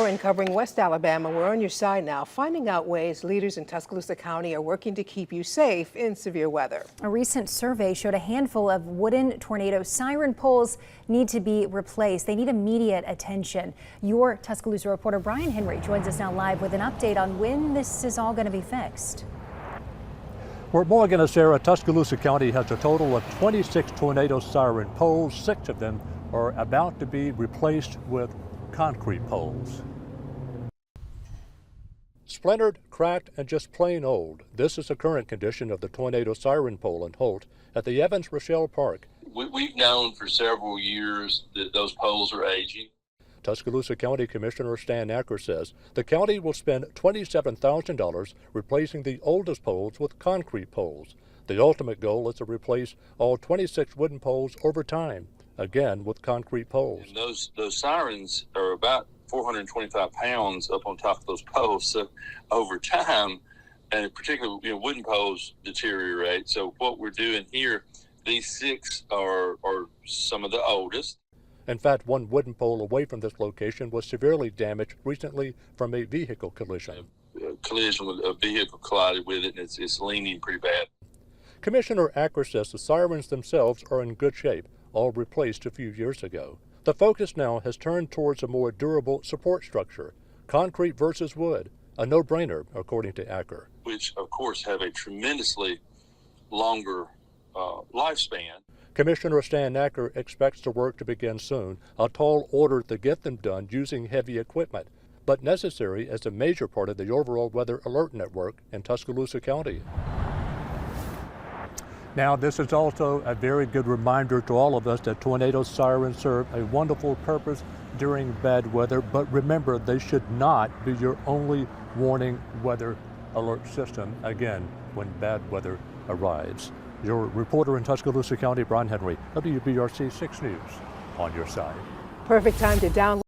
Siren covering West Alabama. We're on your side now, finding out ways leaders in Tuscaloosa County are working to keep you safe in severe weather. A recent survey showed a handful of wooden tornado siren poles need to be replaced. They need immediate attention. Your Tuscaloosa reporter Brian Henry joins us now live with an update on when this is all going to be fixed. We're Morgan and Sarah. Tuscaloosa County has a total of 26 tornado siren poles. 6 of them are about to be replaced with concrete poles. Splintered, cracked, and just plain old. This is the current condition of the tornado siren pole in Holt at the Evans-Rochelle Park. We've known for several years that those poles are aging. Tuscaloosa County Commissioner Stan Acker says the county will spend $27,000 replacing the oldest poles with concrete poles. The ultimate goal is to replace all 26 wooden poles over time, again with concrete poles. And those sirens are about 425 pounds up on top of those poles. So over time, and particularly wooden poles deteriorate. So what we're doing here, these 6 are some of the oldest. In fact, one wooden pole away from this location was severely damaged recently from a vehicle collision. A collision with a vehicle collided with it, and it's leaning pretty bad. Commissioner Acker says the sirens themselves are in good shape, all replaced a few years ago. The focus now has turned towards a more durable support structure, concrete versus wood, a no-brainer, according to Acker. Which, of course, have a tremendously longer lifespan. Commissioner Stan Acker expects the work to begin soon, a tall order to get them done using heavy equipment, but necessary as a major part of the overall weather alert network in Tuscaloosa County. Now, this is also a very good reminder to all of us that tornado sirens serve a wonderful purpose during bad weather, but remember, they should not be your only warning weather alert system, again, when bad weather arrives. Your reporter in Tuscaloosa County, Brian Henry, WBRC 6 News, on your side. Perfect time to download